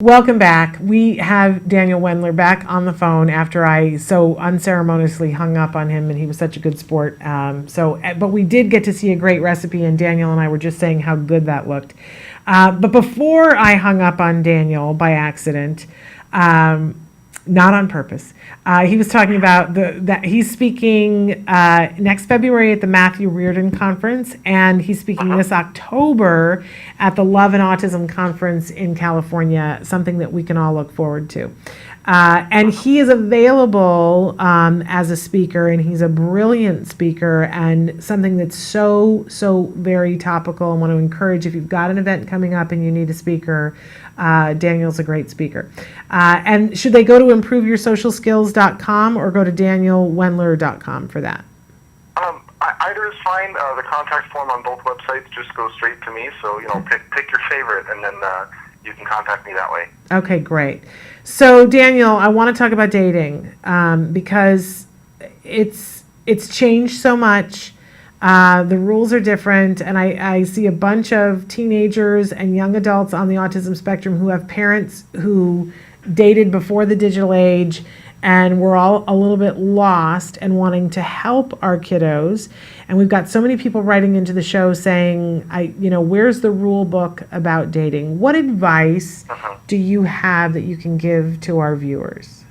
Welcome back. We have Daniel Wendler back on the phone after I so unceremoniously hung up on him, and he was such a good sport. But we did get to see a great recipe, and Daniel and I were just saying how good that looked. But before I hung up on Daniel by accident, not on purpose. He was talking about that he's speaking next February at the Matthew Reardon Conference, and he's speaking this October at the Love and Autism Conference in California, something that we can all look forward to. And he is available as a speaker, and he's a brilliant speaker, and something that's so very topical. I want to encourage, if you've got an event coming up and you need a speaker, Daniel's a great speaker. And should they go to improveyoursocialskills.com or go to danielwendler.com for that? Either is fine. The contact form on both websites just goes straight to me. So, pick your favorite, and then you can contact me that way. Okay, great. So, Daniel, I want to talk about dating because it's changed so much. The rules are different, and I see a bunch of teenagers and young adults on the autism spectrum who have parents who dated before the digital age, and we're all a little bit lost and wanting to help our kiddos. And we've got so many people writing into the show saying, where's the rule book about dating? What advice do you have that you can give to our viewers?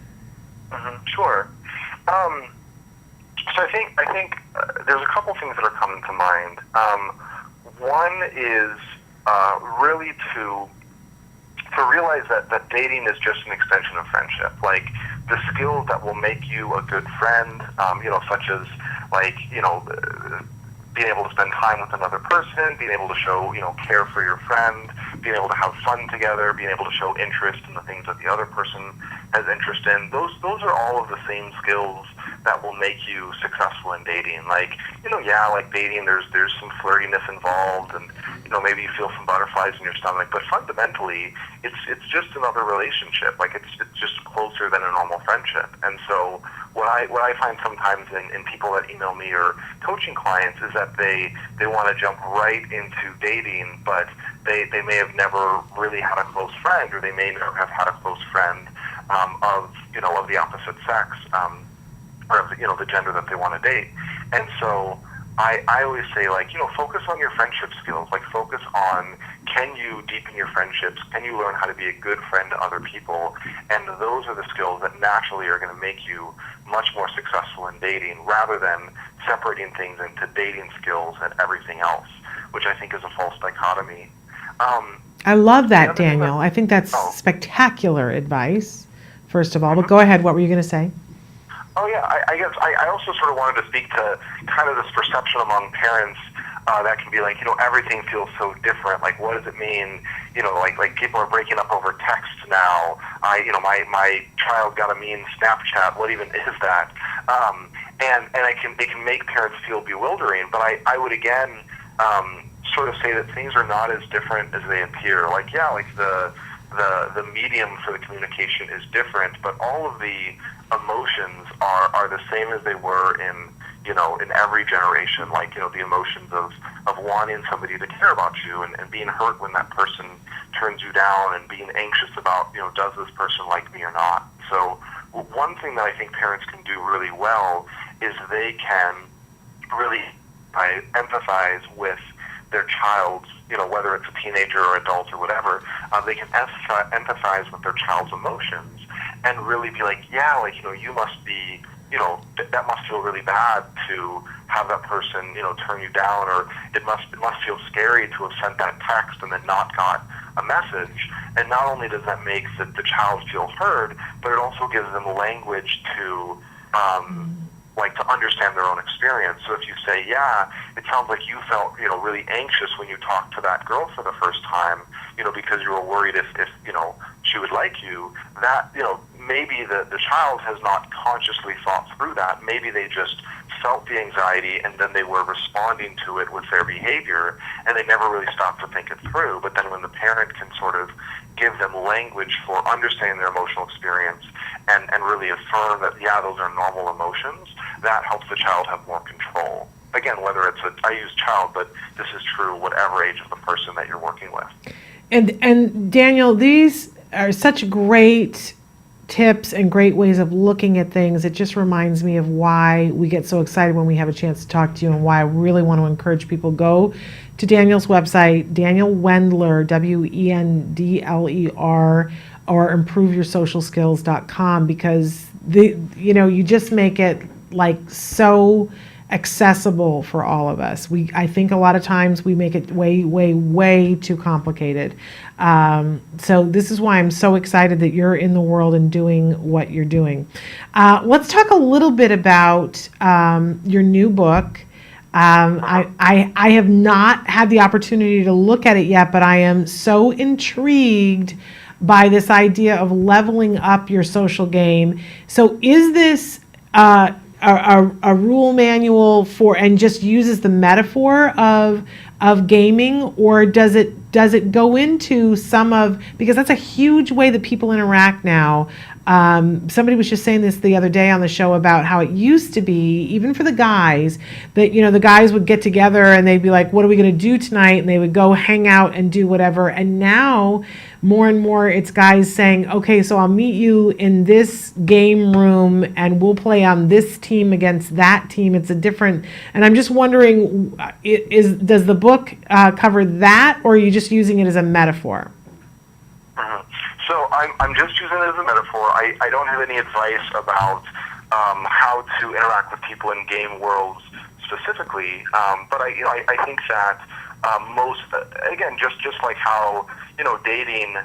Sure. So I think there's a couple things that are coming to mind. One is really to realize that dating is just an extension of friendship. Like, the skills that will make you a good friend, such as being able to spend time with another person, being able to show, care for your friend, being able to have fun together, being able to show interest in the things that the other person has interest in. Those are all of the same skills that will make you successful in dating. Like dating, there's some flirtiness involved, and maybe you feel some butterflies in your stomach, but fundamentally it's just another relationship. Like, it's just closer than a normal friendship. And so what I find sometimes in people that email me or coaching clients is that they want to jump right into dating, but they may have never really had a close friend, or they may never have had a close friend of the opposite sex, or of the gender that they want to date. And so I always say, focus on your friendship skills. Like, focus on, can you deepen your friendships? Can you learn how to be a good friend to other people? And those are the skills that naturally are going to make you much more successful in dating, rather than separating things into dating skills and everything else, which I think is a false dichotomy. I love that, Daniel. I think that's spectacular advice, first of all. But go ahead. What were you going to say? Oh, yeah. I guess I also sort of wanted to speak to kind of this perception among parents that can be like, everything feels so different. Like, what does it mean? Like people are breaking up over text now. My child got a mean Snapchat. What even is that? And it can make parents feel bewildering. But I would again sort of say that things are not as different as they appear. The medium for the communication is different, but all of the emotions are the same as they were in every generation. The emotions of wanting somebody to care about you, and being hurt when that person turns you down, and being anxious about, does this person like me or not? So one thing that I think parents can do really well is they can really empathize with their child's, whether it's a teenager or adult or whatever, they can empathize with their child's emotions, and really be like, you must be, that must feel really bad to have that person, turn you down, or it must feel scary to have sent that text and then not got a message. And not only does that make the child feel heard, but it also gives them language to to understand their own experience. So if you say, it sounds like you felt, really anxious when you talked to that girl for the first time, because you were worried if she would like you, that, maybe the child has not consciously thought through that. Maybe they just felt the anxiety, and then they were responding to it with their behavior, and they never really stopped to think it through. But then when the parent can sort of give them language for understanding their emotional experience, and really affirm that, those are normal emotions, that helps the child have more control. Again, whether it's I use child, but this is true whatever age of the person that you're working with. And Daniel, these are such great tips and great ways of looking at things. It just reminds me of why we get so excited when we have a chance to talk to you, and why I really want to encourage people, go to Daniel's website, Daniel Wendler, Wendler, or improveyoursocialskills.com, because you just make it like so accessible for all of us. I think a lot of times we make it way, way, way too complicated. So this is why I'm so excited that you're in the world and doing what you're doing. Let's talk a little bit about your new book. I have not had the opportunity to look at it yet, but I am so intrigued by this idea of leveling up your social game. So is this a rule manual for, and just uses the metaphor of gaming, or does it go into some of, because that's a huge way that people interact now. Somebody was just saying this the other day on the show about how it used to be, even for the guys, that the guys would get together and they'd be like, what are we going to do tonight? And they would go hang out and do whatever. And now more and more it's guys saying, okay, so I'll meet you in this game room and we'll play on this team against that team. It's a different, and I'm just wondering, does the book cover that, or are you just using it as a metaphor? So I'm just using it as a metaphor. I don't have any advice about how to interact with people in game worlds specifically, but I think that most, again, just like how dating,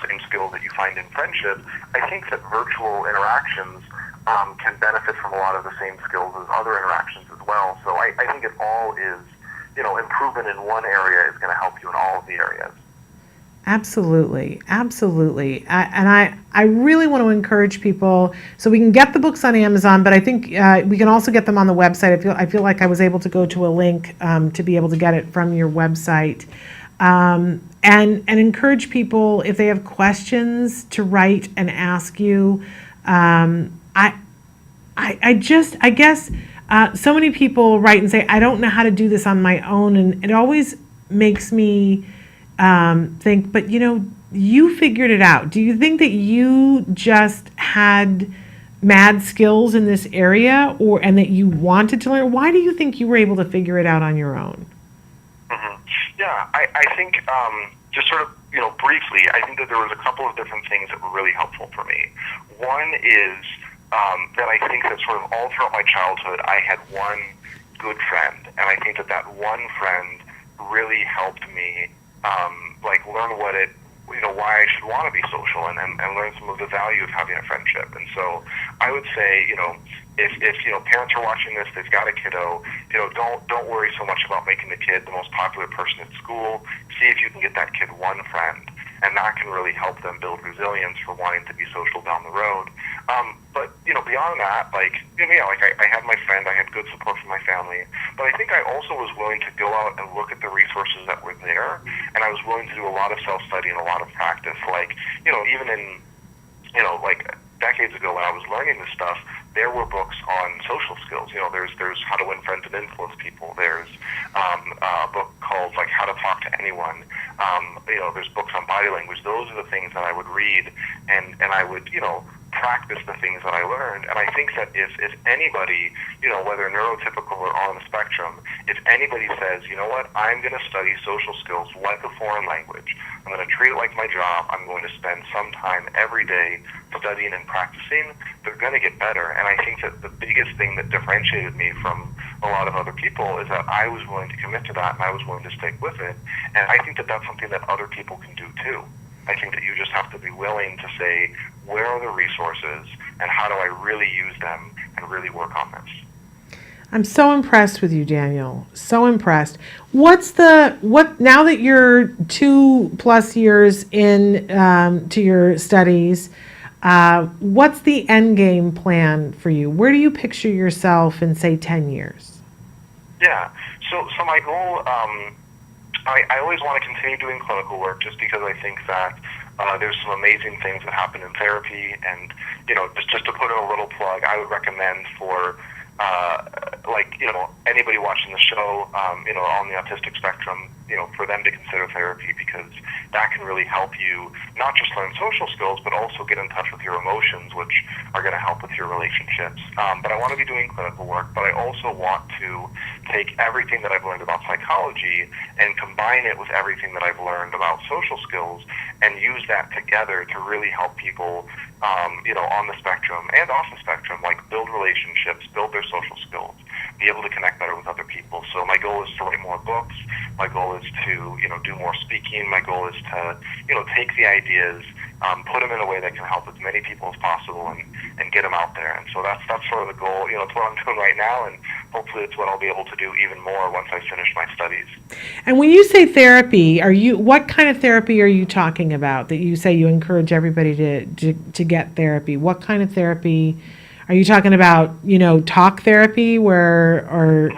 same skill that you find in friendship, I think that virtual interactions can benefit from a lot of the same skills as other interactions as well. So I think it all is, improvement in one area is going to help you in all of the areas. Absolutely, absolutely. I really want to encourage people, so we can get the books on Amazon, but I think we can also get them on the website. I feel like I was able to go to a link to be able to get it from your website, and encourage people, if they have questions, to write and ask you. I guess so many people write and say, I don't know how to do this on my own, and it always makes me think, but you figured it out. Do you think that you just had mad skills in this area, and that you wanted to learn? Why do you think you were able to figure it out on your own? Mm-hmm. Yeah, I think just sort of briefly, I think that there was a couple of different things that were really helpful for me. One is that I think that sort of all throughout my childhood, I had one good friend, and I think that one friend really helped me learn why I should want to be social, and learn some of the value of having a friendship. And so I would say, if parents are watching this, they've got a kiddo, don't worry so much about making the kid the most popular person at school. See if you can get that kid one friend, and that can really help them build resilience for wanting to be social down the road. But beyond that, I had my friend, I had good support from my family, but I think I also was willing to go out and look at the resources that were there, and I was willing to do a lot of self-study and a lot of practice. Even in, decades ago when I was learning this stuff, there were books on social skills. There's How to Win Friends and Influence People. There's a book called How to Talk to Anyone. There's books on body language. Those are the things that I would read, and I would practice the things that I learned. And I think that if anybody, whether neurotypical or on the spectrum, if anybody says, I'm going to study social skills like a foreign language, I'm going to treat it like my job, I'm going to spend some time every day studying and practicing, they're going to get better. And I think that the biggest thing that differentiated me from a lot of other people is that I was willing to commit to that, and I was willing to stick with it. And I think that that's something that other people can do too. I think that you just have to be willing to say, where are the resources, and how do I really use them and really work on this? I'm so impressed with you, Daniel. So impressed. Now that you're 2+ years in to your studies, what's the end game plan for you? Where do you picture yourself in, say, 10 years? Yeah. So my goal, I always want to continue doing clinical work, just because I think that there's some amazing things that happen in therapy. And just to put in a little plug, I would recommend for like, anybody watching the show, on the autistic spectrum, for them to consider therapy, because that can really help you not just learn social skills, but also get in touch with your emotions, which are going to help with your relationships. But I want to be doing clinical work, but I also want to take everything that I've learned about psychology and combine it with everything that I've learned about social skills and use that together to really help people, on the spectrum and off the spectrum, like build relationships, build their social skills, be able to connect better with other people. So my goal is to write more books. My goal is to, do more speaking. My goal is to, take the ideas, put them in a way that can help as many people as possible and get them out there. And so that's sort of the goal. It's what I'm doing right now, and hopefully it's what I'll be able to do even more once I finish my studies. And when you say therapy, what kind of therapy are you talking about that you say you encourage everybody to get therapy? What kind of therapy are you talking about? Talk therapy okay.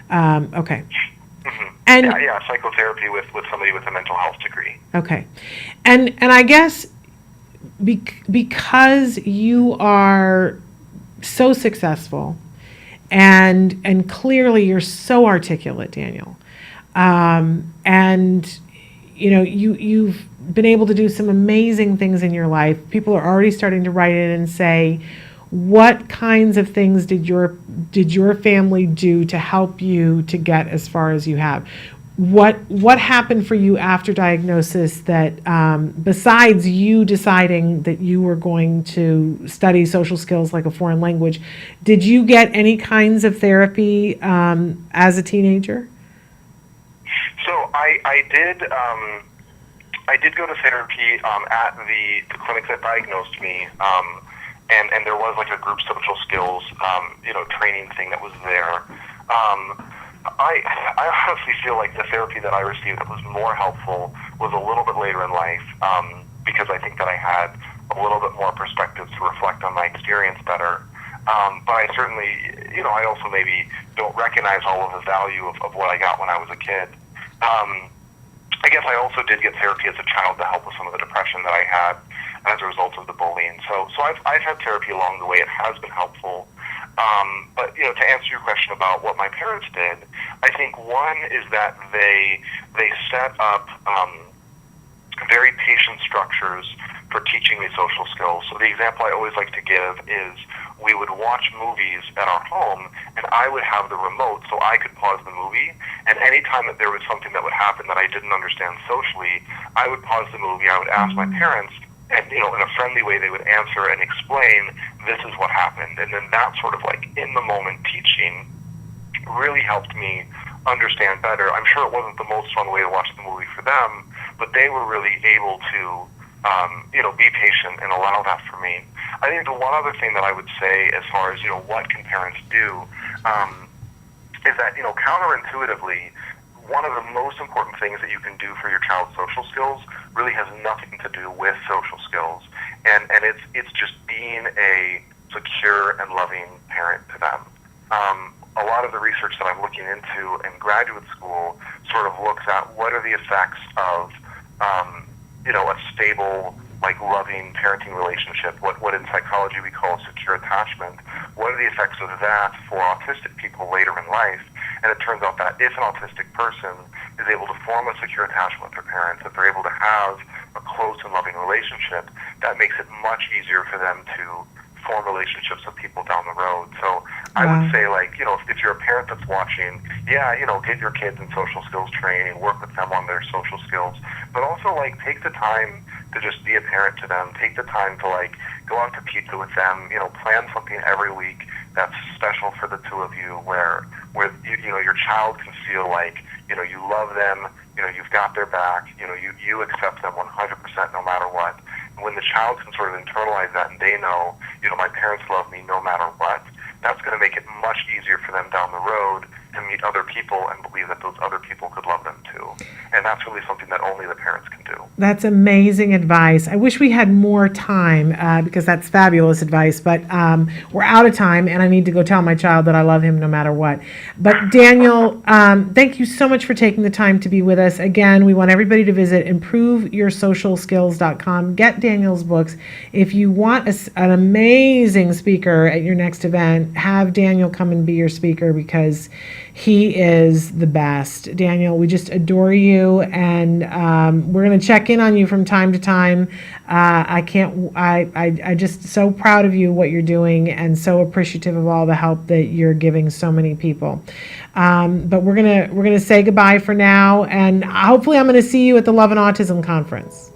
Mm-hmm. And yeah, psychotherapy with somebody with a mental health degree. Okay. And I guess because you are so successful and clearly you're so articulate, Daniel, and you've been able to do some amazing things in your life. People are already starting to write in and say, what kinds of things did your family do to help you to get as far as you have? What happened for you after diagnosis that, besides you deciding that you were going to study social skills like a foreign language, did you get any kinds of therapy as a teenager? So I did go to therapy at the clinic that diagnosed me, and there was like a group social skills training thing that was there. I honestly feel like the therapy that I received that was more helpful was a little bit later in life, because I think that I had a little bit more perspective to reflect on my experience better. But I certainly, I also maybe don't recognize all of the value of what I got when I was a kid. I guess I also did get therapy as a child to help with some of the depression that I had as a result of the bullying. So I've had therapy along the way. It has been helpful. But to answer your question about what my parents did, I think one is that they set up very patient structures for teaching me social skills. So the example I always like to give is we would watch movies at our home, and I would have the remote so I could pause the movie, and anytime that there was something that would happen that I didn't understand socially, I would pause the movie, I would ask my parents, and in a friendly way they would answer and explain, this is what happened. And then that sort of like in the moment teaching really helped me understand better. I'm sure it wasn't the most fun way to watch the movie for them, but they were really able to be patient and allow that for me. I think the one other thing that I would say as far as what can parents do is that counterintuitively, one of the most important things that you can do for your child's social skills really has nothing to do with social skills, and it's just being a secure and loving parent to them. A lot of the research that I'm looking into in graduate school sort of looks at what are the effects of a stable, like loving parenting relationship, what in psychology we call secure attachment. What are the effects of that for autistic people later in life? And it turns out that if an autistic person is able to form a secure attachment with their parents, if they're able to have a close and loving relationship, that makes it much easier for them to form relationships with people down the road. So I would say, if you're a parent that's watching, get your kids in social skills training, work with them on their social skills, but also take the time to just be a parent to them. Take the time to go out to pizza with them. Plan something every week that's special for the two of you, where your child can feel like you love them. You've got their back. You accept them 100% no matter what. And when the child can sort of internalize that and they know, my parents love me no matter what, that's going to make it much easier for them down the road to meet other people and believe that those other people could love them too. And that's really something that only the parents can do. That's amazing advice. I wish we had more time because that's fabulous advice, but we're out of time and I need to go tell my child that I love him no matter what. But Daniel, thank you so much for taking the time to be with us. Again, we want everybody to visit improveyoursocialskills.com. Get Daniel's books. If you want an amazing speaker at your next event, have Daniel come and be your speaker because he is the best. Daniel, we just adore you, and we're going to check in on you from time to time. I just so proud of you, what you're doing, and so appreciative of all the help that you're giving so many people. But we're gonna say goodbye for now, and hopefully I'm going to see you at the Love and Autism conference.